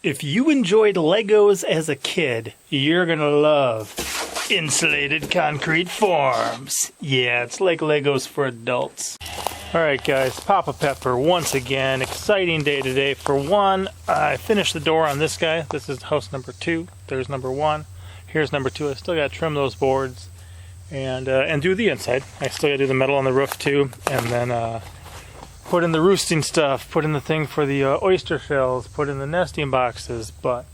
If you enjoyed Legos as a kid, you're gonna love Insulated Concrete Forms. Yeah, it's like Legos for adults. Alright guys, Papa Pepper once again. Exciting day today. For one, I finished the door on this guy. This is house number 2. There's number 1. Here's number 2. I still gotta trim those boards and do the inside. I still gotta do the metal on the roof too, and then put in the roosting stuff, put in the thing for the oyster shells, put in the nesting boxes. But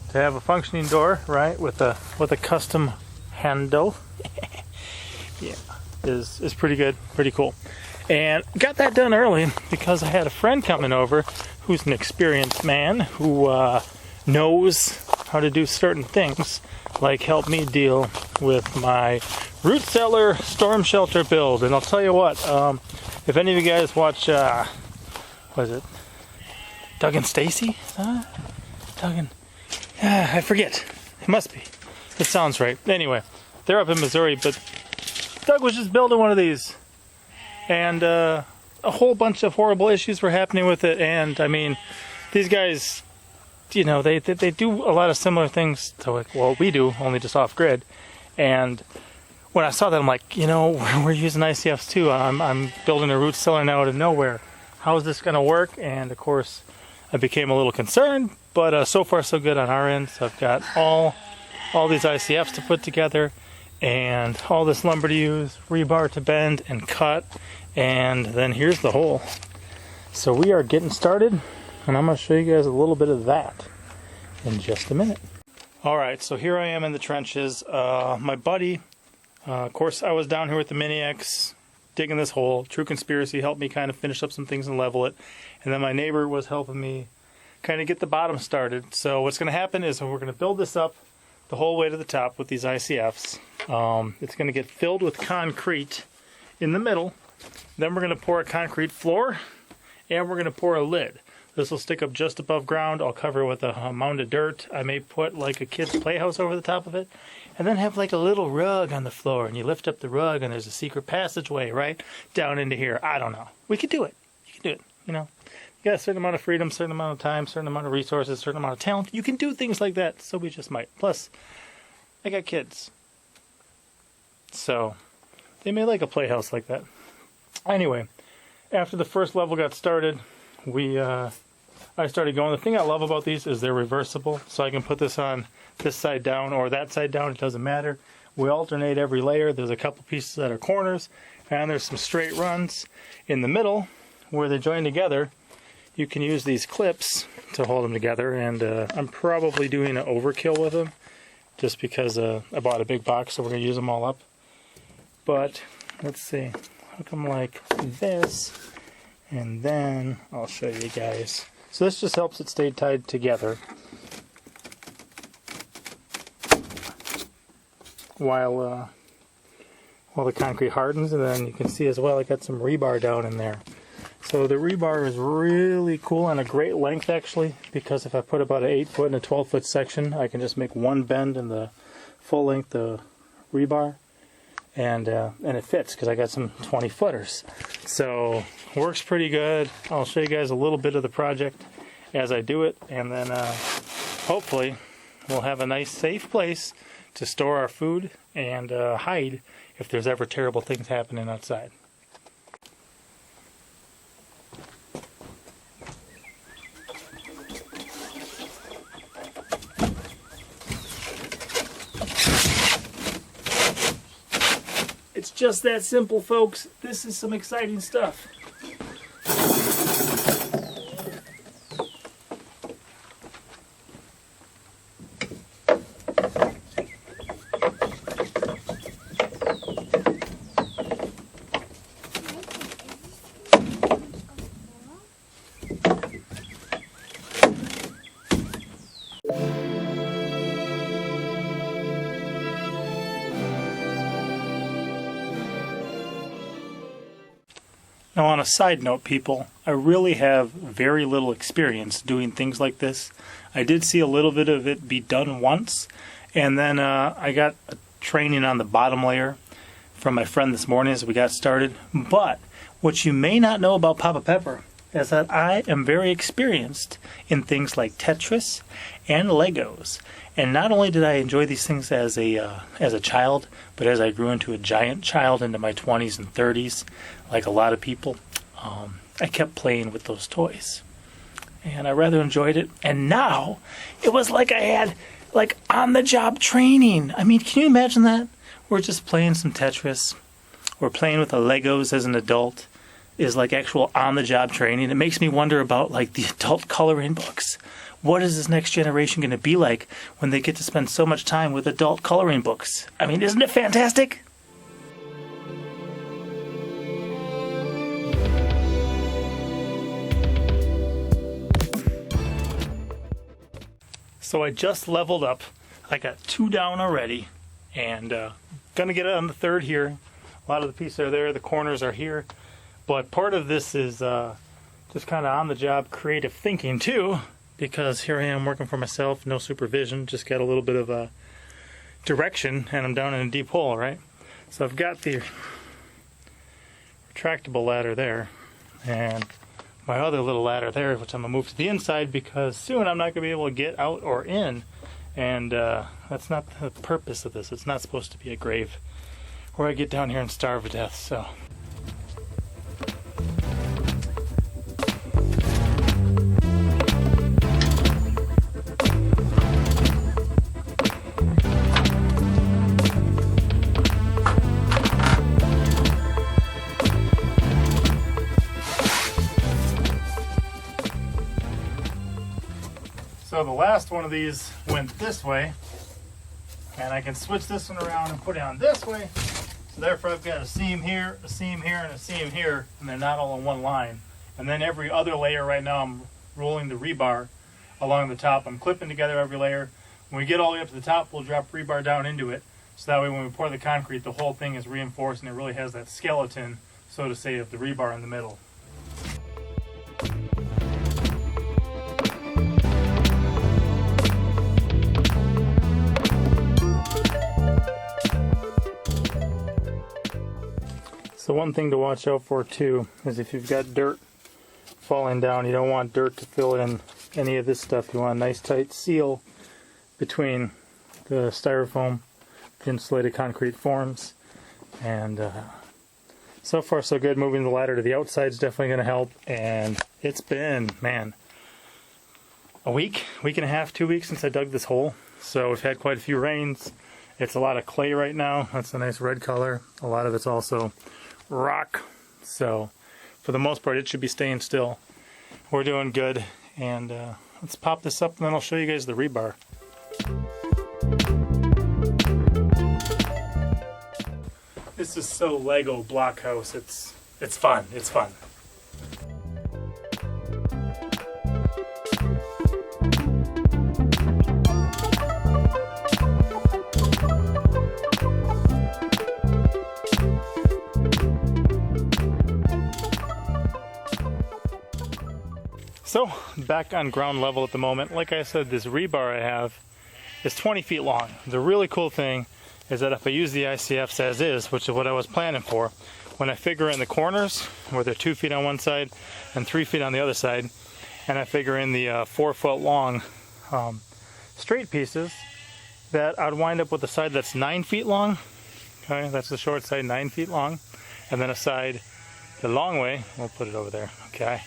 to have a functioning door, right, with a custom handle, yeah, is pretty good, pretty cool. And got that done early because I had a friend coming over who's an experienced man who knows how to do certain things, like help me deal with my root cellar storm shelter build. And I'll tell you what, if any of you guys watch, what is it? Doug and Stacy? I forget. It must be. It sounds right. Anyway, they're up in Missouri, but Doug was just building one of these. And a whole bunch of horrible issues were happening with it. And I mean, these guys, you know, they do a lot of similar things to what we do, only just off grid. And when I saw that, I'm like, you know, we're using ICFs too. I'm building a root cellar now out of nowhere. How is this going to work? And of course, I became a little concerned, but so far so good on our end. So I've got all these ICFs to put together, and all this lumber to use, rebar to bend and cut, and then here's the hole. So we are getting started, and I'm going to show you guys a little bit of that in just a minute. Alright, so here I am in the trenches. My buddy, of course I was down here with the Mini X digging this hole. True Conspiracy helped me kind of finish up some things and level it, and then my neighbor was helping me kind of get the bottom started. So what's going to happen is we're going to build this up the whole way to the top with these ICFs. It's going to get filled with concrete in the middle. Then we're going to pour a concrete floor, and we're going to pour a lid. This will stick up just above ground. I'll cover it with a mound of dirt. I may put like a kid's playhouse over the top of it, and then have like a little rug on the floor, and you lift up the rug and there's a secret passageway right down into here. I don't know. We could do it. You can do it, you know. You got a certain amount of freedom, certain amount of time, certain amount of resources, certain amount of talent. You can do things like that, so we just might. Plus, I got kids, so they may like a playhouse like that. Anyway, after the first level got started, I started going. The thing I love about these is they're reversible, so I can put this on this side down or that side down. It doesn't matter. We alternate every layer. There's a couple pieces that are corners, and there's some straight runs in the middle where they join together. You can use these clips to hold them together, and I'm probably doing an overkill with them just because I bought a big box, so we're going to use them all up. But let's see. Hook them like this, and then I'll show you guys. So this just helps it stay tied together while the concrete hardens. And then you can see as well I got some rebar down in there. So the rebar is really cool and a great length actually, because if I put about an 8-foot and a 12-foot section, I can just make one bend in the full length of rebar, and it fits because I got some 20-footers. So works pretty good. I'll show you guys a little bit of the project as I do it, and then hopefully we'll have a nice safe place to store our food and hide if there's ever terrible things happening outside. It's just that simple, folks. This is some exciting stuff. Now on a side note, people, I really have very little experience doing things like this. I did see a little bit of it be done once, and then I got a training on the bottom layer from my friend this morning as we got started. But what you may not know about Papa Pepper is that I am very experienced in things like Tetris and Legos. And not only did I enjoy these things as a child, but as I grew into a giant child into my 20s and 30s, like a lot of people, I kept playing with those toys. And I rather enjoyed it. And now, it was like I had like on-the-job training. I mean, can you imagine that? We're just playing some Tetris. We're playing with the Legos as an adult. Is like actual on-the-job training. It makes me wonder about like the adult coloring books. What is this next generation going to be like when they get to spend so much time with adult coloring books? I mean, isn't it fantastic? So I just leveled up. I got 2 down already, and gonna get it on the 3rd here. A lot of the pieces are there. The corners are here. But part of this is just kind of on-the-job creative thinking, too, because here I am working for myself, no supervision, just got a little bit of direction, and I'm down in a deep hole, right? So I've got the retractable ladder there, and my other little ladder there, which I'm going to move to the inside, because soon I'm not going to be able to get out or in, and that's not the purpose of this. It's not supposed to be a grave where I get down here and starve to death, so... So the last one of these went this way, and I can switch this one around and put it on this way. So therefore I've got a seam here, a seam here, and a seam here, and they're not all in one line. And then every other layer right now I'm rolling the rebar along the top. I'm clipping together every layer. When we get all the way up to the top, we'll drop rebar down into it. So that way when we pour the concrete, the whole thing is reinforced and it really has that skeleton, so to say, of the rebar in the middle. So one thing to watch out for too is if you've got dirt falling down, you don't want dirt to fill in any of this stuff. You want a nice tight seal between the styrofoam, the insulated concrete forms, and so far so good. Moving the ladder to the outside is definitely going to help, and it's been, man, a week and a half, 2 weeks since I dug this hole, so we've had quite a few rains. It's a lot of clay right now. That's a nice red color. A lot of it's also rock, so for the most part it should be staying still. We're doing good, and let's pop this up and then I'll show you guys the rebar. This is so Lego blockhouse. It's fun. It's fun. So, back on ground level at the moment. Like I said, this rebar I have is 20 feet long. The really cool thing is that if I use the ICFs as is, which is what I was planning for, when I figure in the corners, where they're 2 feet on one side and 3 feet on the other side, and I figure in the 4 foot long straight pieces, that I'd wind up with a side that's 9 feet long. Okay, that's the short side, 9 feet long, and then a side the long way, we'll put it over there, okay,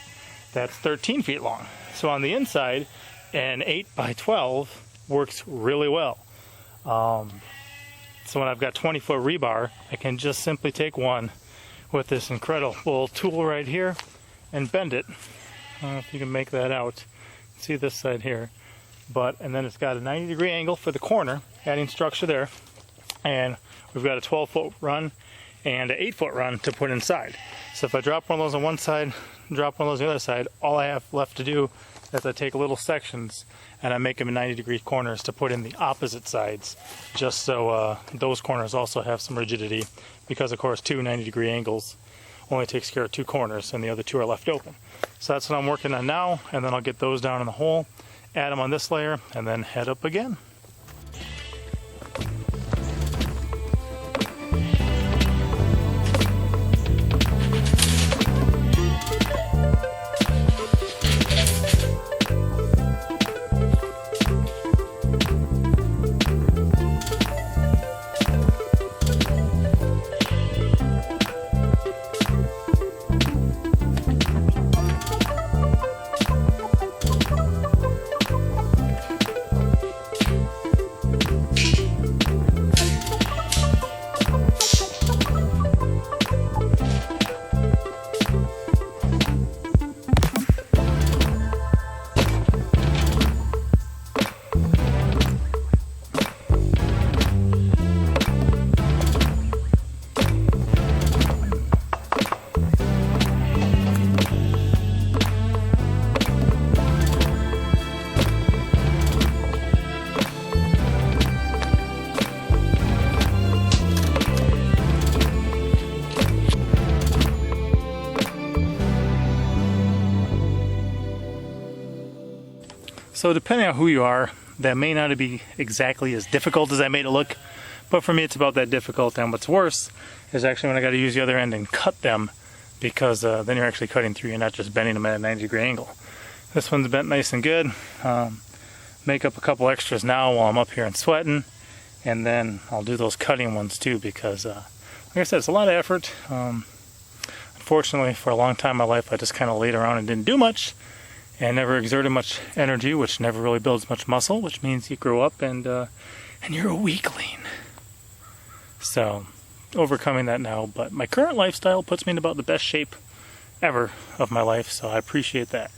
that's 13 feet long. So on the inside, an 8 by 12 works really well. So when I've got 20-foot rebar, I can just simply take one with this incredible tool right here and bend it. I don't know if you can make that out. See this side here. And then it's got a 90-degree angle for the corner, adding structure there. And we've got a 12-foot run and an 8-foot run to put inside. So if I drop one of those on one side, drop one of those on the other side, all I have left to do is I take little sections and I make them in 90-degree corners to put in the opposite sides, just so those corners also have some rigidity, because of course 2 90-degree angles only takes care of 2 corners and the other 2 are left open. So that's what I'm working on now, and then I'll get those down in the hole, add them on this layer, and then head up again. So depending on who you are, that may not be exactly as difficult as I made it look, but for me it's about that difficult. And what's worse is actually when I got to use the other end and cut them, because then you're actually cutting through, you're not just bending them at a 90-degree angle. This one's bent nice and good. Make up a couple extras now while I'm up here and sweating, and then I'll do those cutting ones too, because like I said, it's a lot of effort. Unfortunately, for a long time in my life I just kind of laid around and didn't do much and never exerted much energy, which never really builds much muscle, which means you grow up and you're a weakling. So overcoming that now, but my current lifestyle puts me in about the best shape ever of my life, so I appreciate that.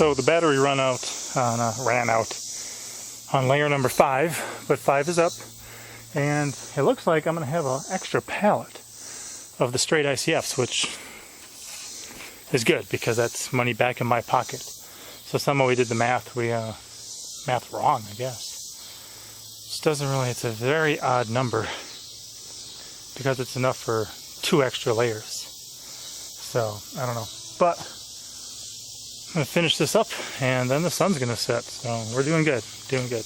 So the battery ran out on layer number 5, but 5 is up, and it looks like I'm going to have an extra pallet of the straight ICFs, which is good because that's money back in my pocket. So somehow we did the math, math wrong, I guess. Just doesn't really, it's a very odd number because it's enough for 2 extra layers. So, I don't know. But I'm going to finish this up and then the sun's going to set. So we're doing good, doing good.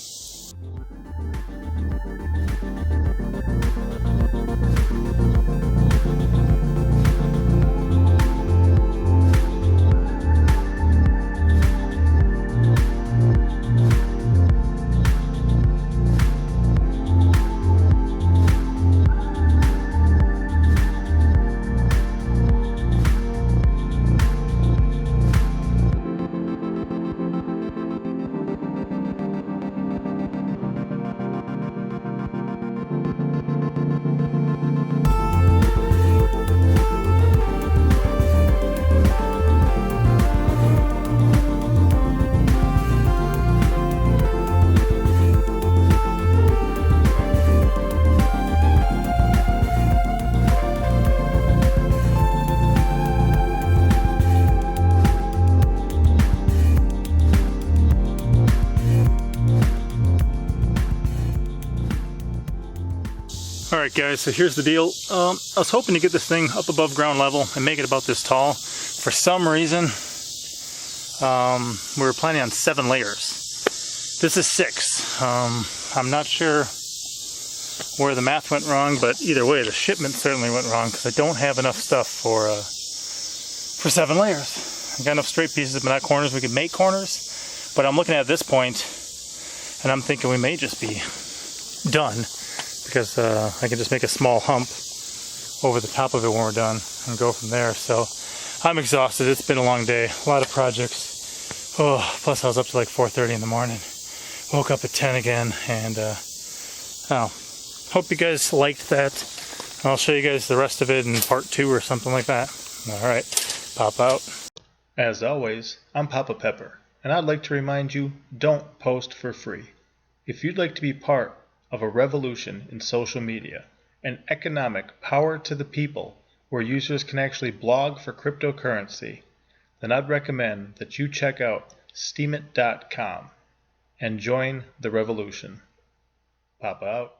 Alright guys, so here's the deal. I was hoping to get this thing up above ground level and make it about this tall. For some reason, we were planning on 7 layers. This is 6. I'm not sure where the math went wrong, but either way, the shipment certainly went wrong because I don't have enough stuff for 7 layers. I got enough straight pieces, but not corners. We could make corners, but I'm looking at this point, and I'm thinking we may just be done because I can just make a small hump over the top of it when we're done and go from there. So I'm exhausted. It's been a long day, a lot of projects. Oh, plus I was up to like 4:30 in the morning. Woke up at 10 again, and hope you guys liked that. I'll show you guys the rest of it in part 2 or something like that. Alright, pop out. As always, I'm Papa Pepper, and I'd like to remind you, don't post for free. If you'd like to be part of a revolution in social media, an economic power to the people where users can actually blog for cryptocurrency, then I'd recommend that you check out steemit.com and join the revolution. Papa out.